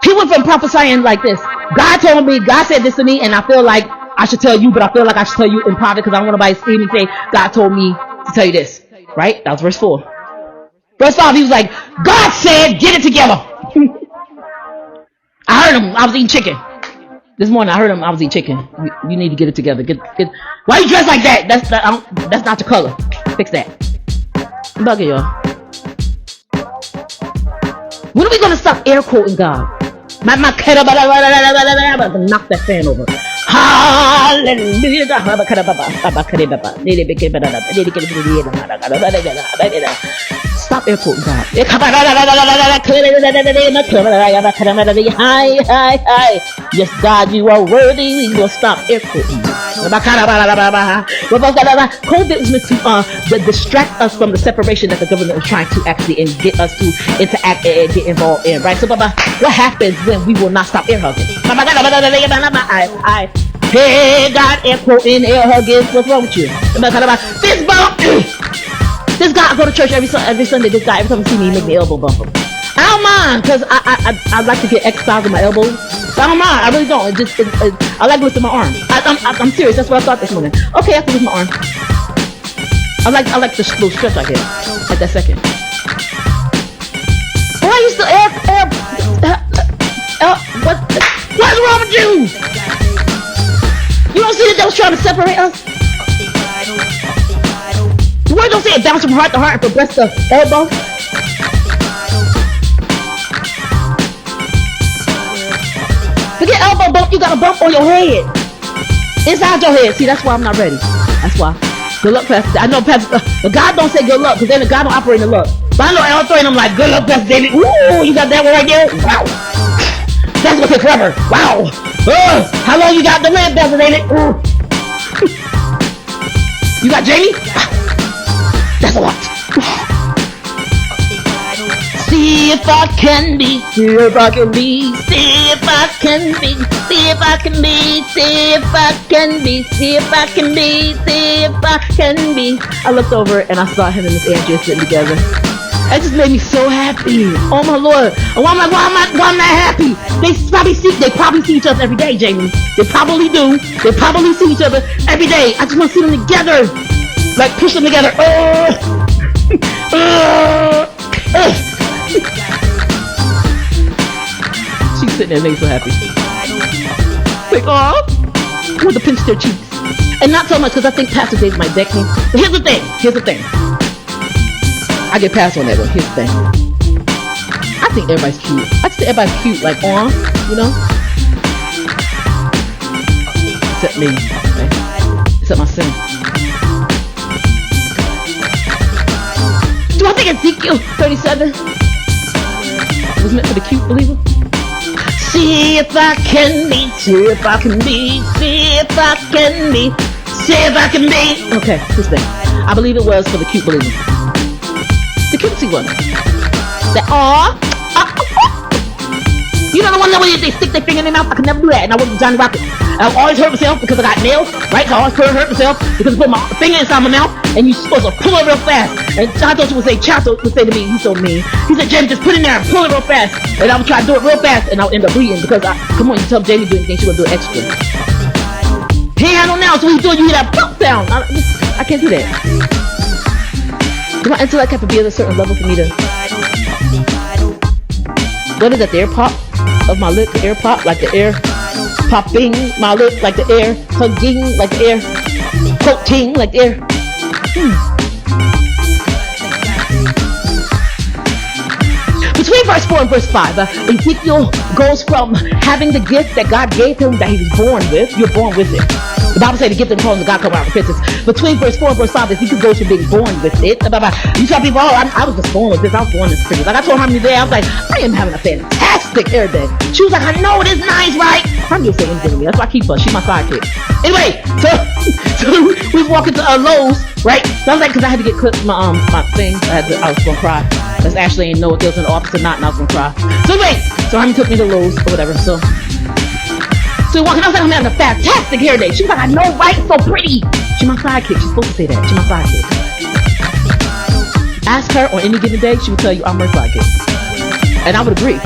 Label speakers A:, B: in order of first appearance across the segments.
A: He went from prophesying like this. God told me, God said this to me, and I feel like I should tell you, but I feel like I should tell you in private because I don't want nobody to see me say, God told me to tell you this. Right? That was verse 4. Verse 5, he was like, God said, get it together. I heard him. I was eating chicken. This morning, I heard him. I was eating chicken. You need to get it together. Get. Why you dressed like that? That's not your color. Fix that. I'm bugging y'all. When are we gonna stop air quoting God? Knock that fan over. Hallelujah. Stop air quoting God. Yes, God, you are worthy. We will stop air quoting. COVID was meant to distract us from the separation that the government was trying to actually and get us to interact and get involved in, right? So, what happens when we will not stop air hugging? Hey, God, air quoting, air hugging. What's wrong with you? Fist bump. This guy, I go to church every Sunday. This guy, every time he see me, he make me elbow bump him. I don't mind because I like to get exercise with my elbows. So I don't mind. I really don't. I like to lift my arm. I'm serious. That's what I thought this morning. Okay, I can lift my arm. I like the little stretch I get at that second. Why are you still what's wrong with you? You don't see that they was trying to separate us? The word don't say it bounce from heart to heart and from breast to elbow. Forget elbow bump, you got a bump on your head. Inside your head. See, that's why I'm not ready. That's why. Good luck, Pastor. I know Pastor, but God don't say good luck, because then the God don't operate in luck. But I know all three of them like, good luck, Pastor David. Ooh, you got that one right there? Wow. That's gonna take forever. Wow. How long you got to live, Pastor David? You got Jamie? That's a lot. See if I can be, see if I can be, see if I can be, see if I can be, see if I can be, see if I can be, see if I can be. I looked over and I saw him and Miss Andrea sitting together. It just made me so happy. Oh my Lord. And why am I not happy? They probably see each other every day, Jamie. They probably do. They probably see each other every day. I just want to see them together. Like push them together. She's sitting there making so happy. Like, oh, I want to pinch their cheeks. And not so much because I think Pastor Dave might deck me. But here's the thing. I get past on that one. Here's the thing. I think everybody's cute. I just think everybody's cute, like on, you know? Except me. Okay? Except my sin. Do I think Ezekiel 37 was meant for the cute believer? See if I can be, see if I can be, see if I can be, see if I can be. Okay, this thing. I believe it was for the cute believer. The cutesy one. That you know the one that way they stick their finger in their mouth? I could never do that, and I wasn't Johnny Rocket. I've always hurt myself because I got nails, right? So I always hurt myself because I put my finger inside my mouth, and you're supposed to pull it real fast. And John Joshua would say to me, he's so mean. He said, Jamie, just put it in there and pull it real fast. And I would try to do it real fast, and I'll end up bleeding because come on, you tell Jamie to do anything, she would do it extra. He ain't had no nails, so he's doing you hear that pop sound. I can't do that. My intellect have to be at a certain level for me to. What is that? The air pop of my lip, the air pop, like the air popping my lip, like the air hugging, like the air coating, like the air. Between verse 4 and verse 5, Ezekiel goes from having the gift that God gave him that he was born with. You're born with it. The Bible says the gift and calling of God come out of repentance. Between verse 4 and verse 5, Ezekiel goes from being born with it. You tell people, I was just born with this. I was born this pretty. Like I told her how many days, I was like, I am having a fantastic air day. She was like, I know it is nice, right? I'm just saying anything to me. That's why I keep her. She's my sidekick. Anyway, so we was walking to Lowe's, right? So I was like, because I had to get clipped my thing. I was gonna cry. Because Ashley didn't know if there was an office or not, and I was gonna cry. So anyway, so Harmony took me to Lowe's or whatever. So So walking outside, I'm having a fantastic hair day. She was like, I know, right? So pretty. She's my sidekick. She's supposed to say that. She's my sidekick. Ask her on any given day, she would tell you I'm her sidekick. And I would agree.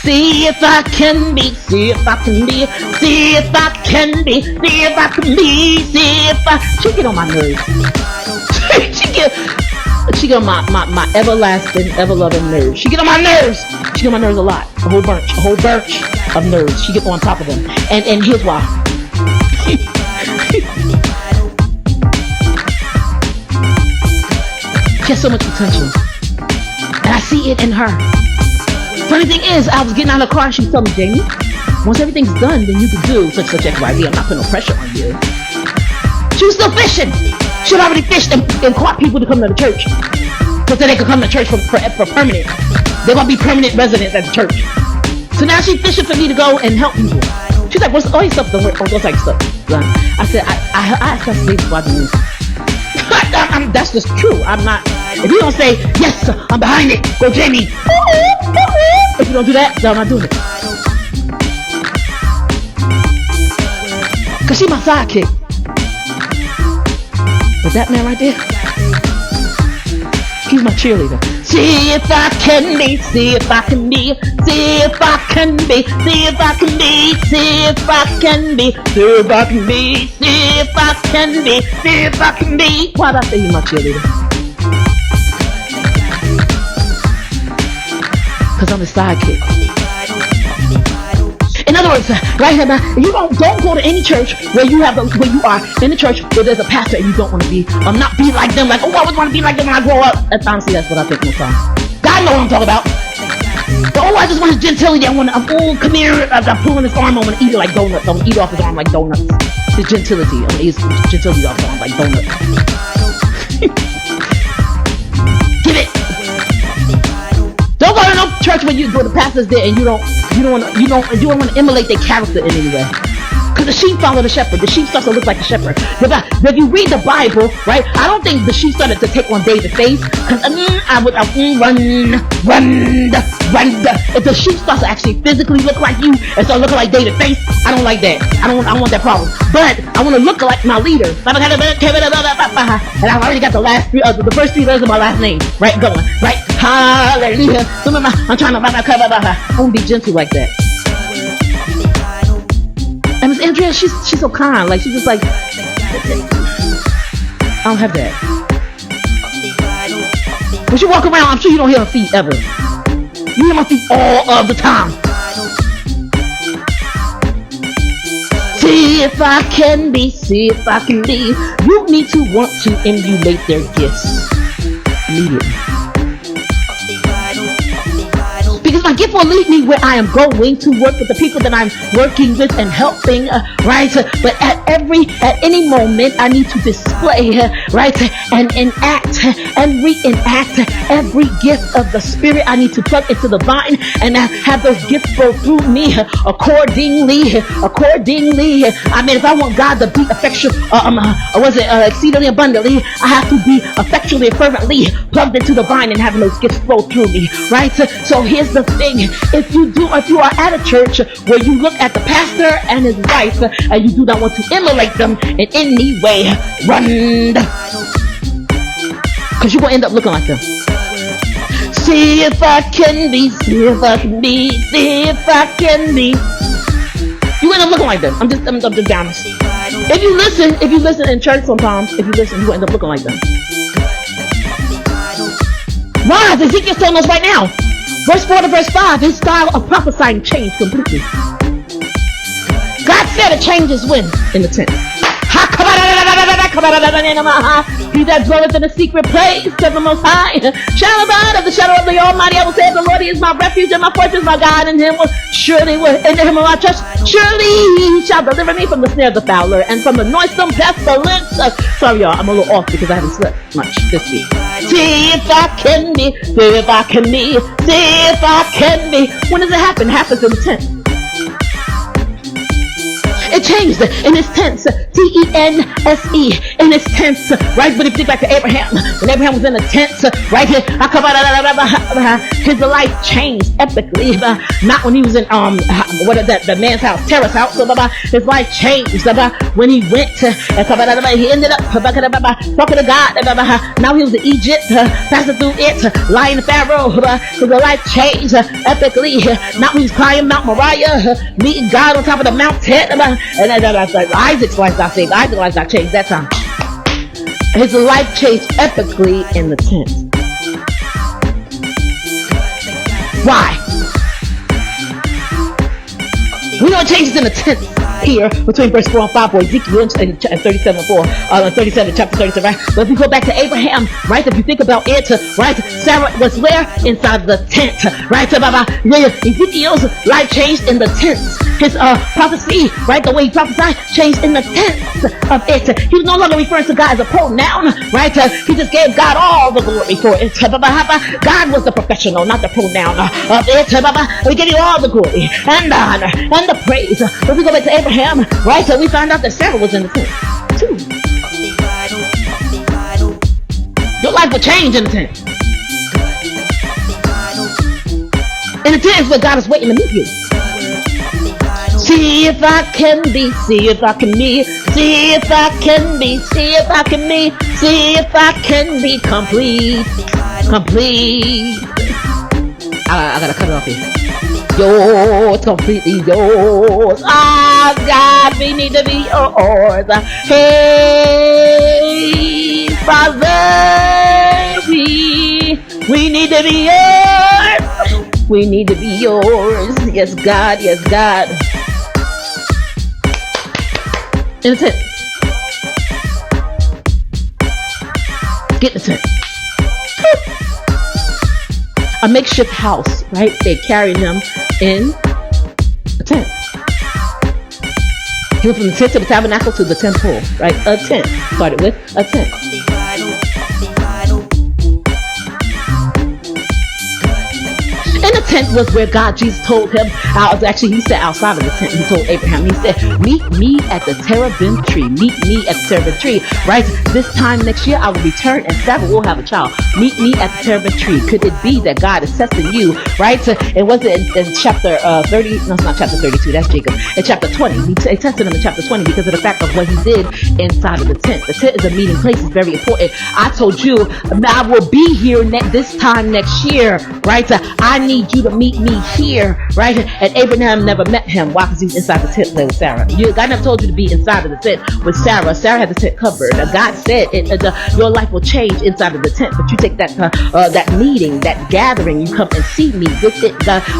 A: See if I can be, see if I can be, see if I can be, see if I can be, see if I... She get on my nerves. She get on my everlasting, ever-loving nerves. She get on my nerves. She get on my nerves a lot. A whole bunch of nerves. She get on top of them. And here's why. She has so much potential. And I see it in her. Funny thing is, I was getting out of the car and she was telling me, Jamie, once everything's done, then you can do such XYZ. I'm not putting no pressure on you. She was still fishing. She had already fished and caught people to come to the church. So that they could come to church for permanent. They're going to be permanent residents at the church. So now she's fishing for me to go and help people. She's like, what's all your stuff? What's like stuff? I said, I asked her to leave before I do this. That's just true. I'm not. If you don't say, yes, sir, I'm behind it, go Jamie. If you don't do that, then I'm not doing it. Because she's my sidekick. But that man right there, he's my cheerleader. See if I can be, see if I can be, see if I can be, see if I can be, see if I can be, see if I can be, see if I can be, see if I can be. Why'd I say he's my cheerleader? Because I'm the sidekick. In other words, right now, you don't go to any church where you are in the church where there's a pastor and you don't want to be, not be like them, like, oh, I would want to be like them when I grow up. Honestly, that's what I think most times. God knows what I'm talking about. But, oh, I just want his gentility. Come here. I'm pulling his arm. I want to eat it like donuts. I want to eat off his arm like donuts. His gentility. I want to eat his gentility off his arm like donuts. Give it. Don't go to no church where the pastor's there and you don't want to emulate their character in any way. Because the sheep follow the shepherd. The sheep starts to look like the shepherd. If you read the Bible, right, I don't think the sheep started to take on David's face. Because I would run. If the sheep starts to actually physically look like you and start looking like David's face, I don't like that. I don't want that problem. But I want to look like my leader. And I've already got the first 3 letters of my last name, right, going, right? Hallelujah. I'm trying to I want to be gentle like that. And Miss Andrea, she's so kind. Like, she's just like, I don't have that. When you walk around, I'm sure you don't hear her feet ever. You hear my feet all of the time. See if I can be, see if I can be. You need to want to emulate their gifts immediately. Because my gift will lead me where I am going to work with the people that I'm working with and helping, right? But at any moment, I need to display, right? And enact and reenact every gift of the Spirit. I need to plug into the vine and have those gifts flow through me accordingly. I mean, if I want God to be exceedingly abundantly, I have to be effectually and fervently plugged into the vine and having those gifts flow through me, right? So here's the thing. If you are at a church where you look at the pastor and his wife and you do not want to emulate them in any way, run. Because you're going to end up looking like them. See if I can be, see if I can be, see if I can be. You end up looking like them. I'm just honest. If you listen in church sometimes, you end up looking like them. Why? Ezekiel's telling us right now. Verse 4 to verse 5, his style of prophesying changed completely. God said a change is when? In the tent. He that dwelleth in the secret place of the Most High shall abide of the shadow of the Almighty. I will say, the Lord is my refuge and my fortress, my God, and in him will I trust. Surely he shall deliver me from the snare of the fowler and from the noisome pestilence. Sorry, y'all, I'm a little off because I haven't slept much this week. See if I can be, see if I can be, see if I can be. When does it happen? It happens in the tent. It changed in his tents, T-E-N-S-E, in his tents, right? But if you think back to Abraham, when Abraham was in the tents, right here, his life changed epically, not when he was in the man's house, terrace house. His life changed when he went to, he ended up talking to God. Now he was in Egypt, passing through it, lying to Pharaoh. His life changed epically. Now he's climbing Mount Moriah, meeting God on top of the mountain. And Isaac's life got saved. Isaac's life got changed that time. His life changed epically in the tent. Why? We know it changes in the tent here between verse 4 and 5 for Ezekiel and 37:4, 37, chapter 37, right? But if you go back to Abraham, right? If you think about it, right? Sarah was where? Inside the tent, right? Ezekiel's life changed in the tent. His prophecy, right? The way he prophesied changed in the tent of it. He was no longer referring to God as a pronoun, right? He just gave God all the glory for it. God was the professional, not the pronoun of it. We give you all the glory and the honor and the praise. If we go back to Abraham, right? So we found out that Sarah was in the tent too. Your life will change in the tent. In the tent is where God is waiting to meet you. See if I can be, see if I can be, see if I can be, see if I can be, see if I can be complete. I gotta cut it off here. Yours, completely yours. Ah, God, we need to be yours. Hey, Father, we need to be yours. We need to be yours. Yes, God, yes, God. In the tent. Get in the tent. A makeshift house, right? They carried him in a tent. He went from the tent to the tabernacle to the temple, right? A tent. Started with a tent. In the tent was where Jesus told him, actually he said outside of the tent, he told Abraham, he said, meet me at the terebinth tree, meet me at the terebinth tree, right? This time next year I will return and Sarah will have a child. Meet me at the terebinth tree. Could it be that God is testing you, right? It wasn't in chapter 30, no, it's not chapter 32, that's Jacob. In chapter 20, he tested him in chapter 20 because of the fact of what he did inside of the tent. The tent is a meeting place, it's very important. I told you, I will be here this time next year, right? I need you to meet me here, right? And Abraham never met him. Why? Because he was inside the tent playing with Sarah. God never told you to be inside of the tent with Sarah. Sarah had the tent covered. God said your life will change inside of the tent, but you take that meeting, that gathering, you come and see me with it.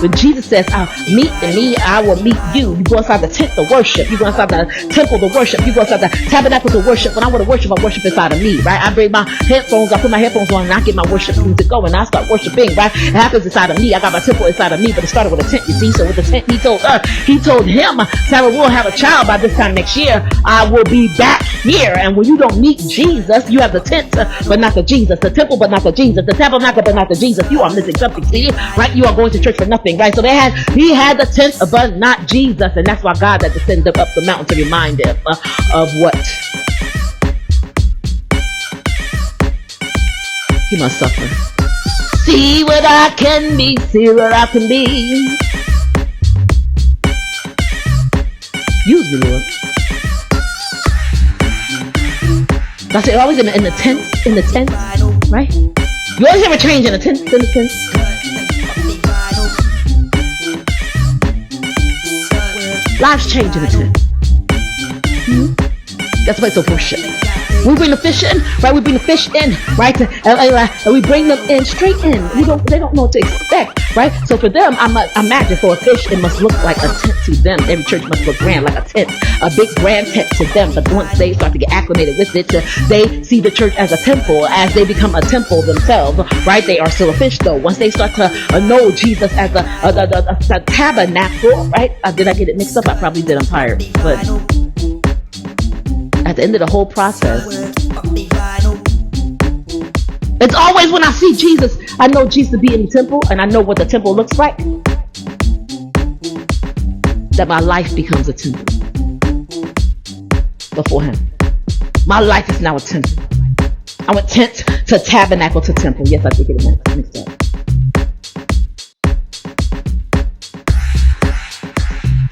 A: When Jesus says, meet me, I will meet you. You go inside the tent to worship. You go inside the temple to worship. You go inside the tabernacle to worship. When I want to worship, I worship inside of me, right? I bring my headphones, I put my headphones on, and I get my worship music going. And I start worshiping, right? It happens inside of me. I got my temple inside of me, but it started with a tent, you see. So with the tent, he told him, Sarah will have a child by this time next year. I will be back here. And when you don't meet Jesus, you have the tent, but not the Jesus, the temple, but not the Jesus, the tabernacle, but not the Jesus. You are missing something, see? Right? You are going to church for nothing, right? So he had the tent, but not Jesus. And that's why God had to send him up the mountain to remind him of what he must suffer. See what I can be, see what I can be. Use me, Lord. That's it. Always in the tent, right? You always have a change in the tent, Lives change in the tent. That's why it's a worship. We bring the fish in, right? We bring the fish in, right? And we bring them in straight in. They don't know what to expect, right? So for them, I imagine for a fish, it must look like a tent to them. Every church must look grand, like a tent, a big grand tent to them. But once they start to get acclimated with it, they see the church as a temple. As they become a temple themselves, right? They are still a fish, though. Once they start to know Jesus as a tabernacle, right? Did I get it mixed up? I probably did. I'm tired, but at the end of the whole process, it's always when I see Jesus, I know Jesus to be in the temple, and I know what the temple looks like, that my life becomes a temple. before him. My life is now a temple. I went tent to tabernacle to temple. Yes, I did get it mixed up.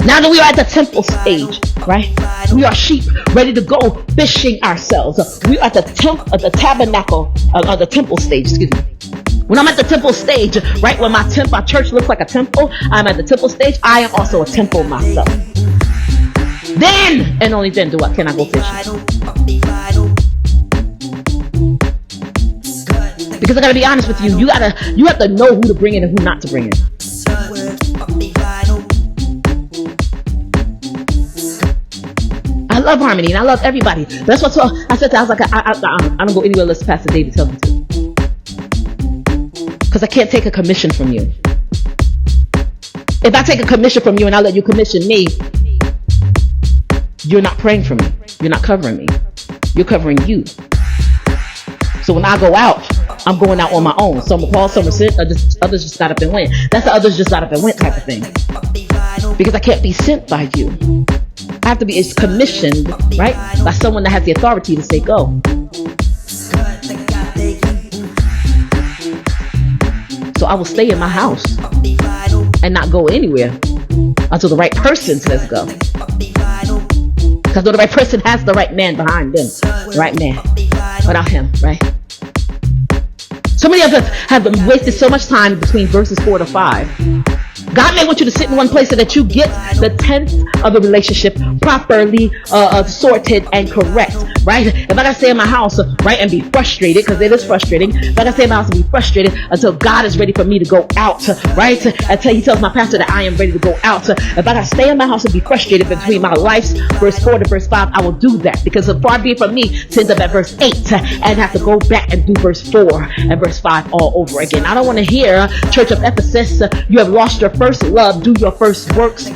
A: Now that we are at the temple stage, right? We are sheep ready to go fishing ourselves. We are at the tabernacle, the temple stage, excuse me. When I'm at the temple stage, right? When my church looks like a temple, I'm at the temple stage. I am also a temple myself. Then, and only then, can I go fishing. Because I gotta be honest with you, you have to know who to bring in and who not to bring in. I love harmony and I love everybody. That's what I said. I was like, I don't go anywhere unless Pastor David tells me to. Because I can't take a commission from you. If I take a commission from you and I let you commission me, you're not praying for me. You're not covering me. You're covering you. So when I go out, I'm going out on my own. Some will call, some will sit, others just got up and went. That's the others just got up and went type of thing. Because I can't be sent by you. I have to be commissioned, right, by someone that has the authority to say go. So I will stay in my house and not go anywhere until the right person says go. Because the right person has the right man behind them. The right man. Without him, right? So many of us have wasted so much time between verses 4 to 5. God may want you to sit in one place so that you get the tenth of the relationship properly sorted and correct, right? If I gotta stay in my house, right, and be frustrated, because it is frustrating, if I gotta stay in my house and be frustrated until God is ready for me to go out, right? Until he tells my pastor that I am ready to go out. If I gotta stay in my house and be frustrated between my life's verse 4 to verse 5, I will do that, because so far be it from me to end up at verse 8 and have to go back and do verse 4 and verse 5 all over again. I don't want to hear, Church of Ephesus, you have lost your first love, do your first works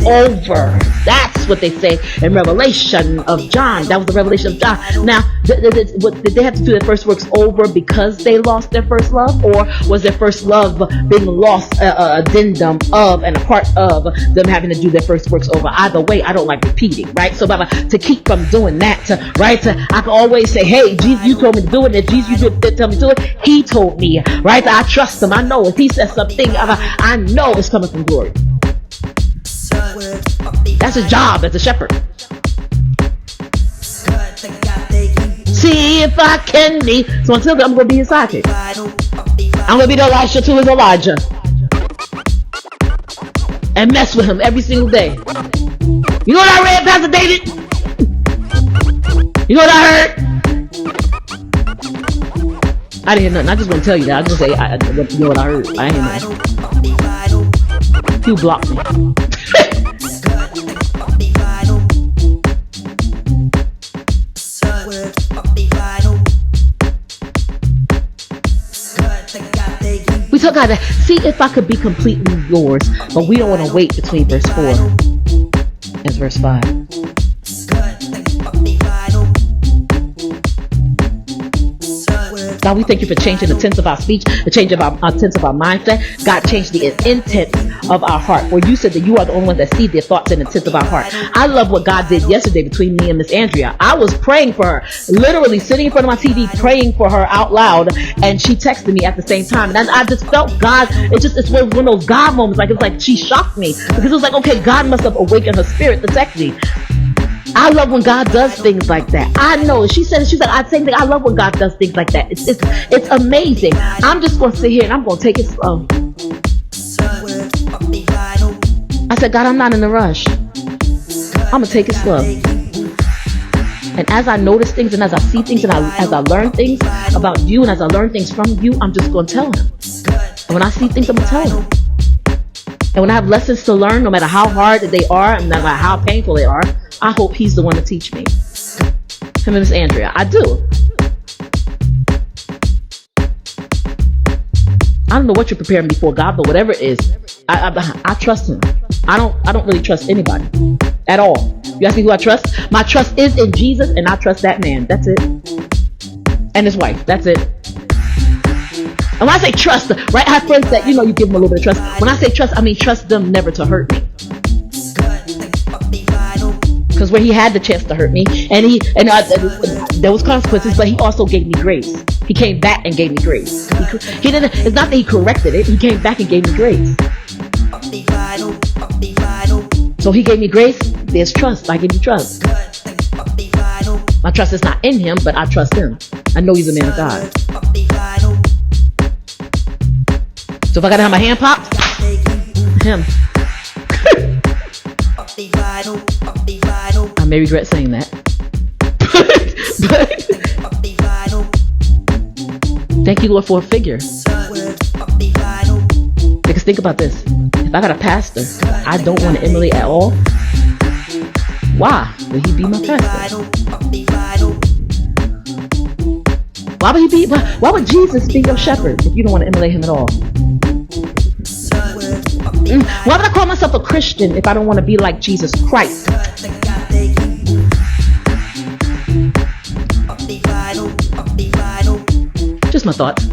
A: over. That's what they say in Revelation of John. That was the Revelation of John. Now, did they have to do their first works over because they lost their first love, or was their first love being lost addendum of and a part of them having to do their first works over? Either way, I don't like repeating, right? So to keep from doing that, right, I can always say, hey, Jesus, you told me to do it, and Jesus, you didn't tell me to do it. He told me, right? I trust him. I know if he says something, I know it's coming from glory. That's his job as a shepherd. See if I can be. So until then, I'm going to be his sidekick. I'm going to be the Elisha to his Elijah. And mess with him every single day. You know what I read, Pastor David? You know what I heard? I didn't hear nothing. I just want to tell you that. I just say, you know what I heard? I didn't hear nothing. You blocked me. We told God that, see if I could be completely yours, but we don't want to wait between verse 4 and verse 5. God, we thank you for changing the tense of our speech, the change of our tense of our mindset. God, change the intent of our heart. For you said that you are the only one that see the thoughts and intent of our heart. I love what God did yesterday between me and Miss Andrea. I was praying for her, literally sitting in front of my TV, praying for her out loud, and she texted me at the same time. And I just felt God. It's one of those God moments. Like, it's like she shocked me, because it was like, okay, God must have awakened her spirit to text me. I love when God does things like that. I know. She said, I same thing. I love when God does things like that. It's amazing. I'm just going to sit here and I'm going to take it slow. I said, God, I'm not in a rush. I'm going to take it slow. And as I notice things and as I see things and as I learn things about you and as I learn things from you, I'm just going to tell him. And when I see things, I'm going to tell him. And when I have lessons to learn, no matter how hard they are and no matter how painful they are, I hope he's the one to teach me. Him and Miss Andrea. I do. I don't know what you're preparing me for, God, but whatever it is, I trust him. I don't really trust anybody at all. You ask me who I trust? My trust is in Jesus, and I trust that man. That's it. And his wife. That's it. And when I say trust, right, I have friends that, you give them a little bit of trust. When I say trust, I mean trust them never to hurt me. Because consequences where he had the chance to hurt me, and there was consequences, but he also gave me grace. He came back and gave me grace. He didn't. It's not that he corrected it. He came back and gave me grace. So he gave me grace. There's trust. I give you trust. My trust is not in him, but I trust him. I know he's a man of God. So if I gotta have my hand popped, him. I may regret saying that. but thank you, Lord, for a figure. Because think about this. If I got a pastor I don't want to emulate at all, why would he be my pastor? Why would Jesus be your shepherd if you don't want to emulate him at all? Why would I call myself a Christian if I don't want to be like Jesus Christ? Just my thoughts.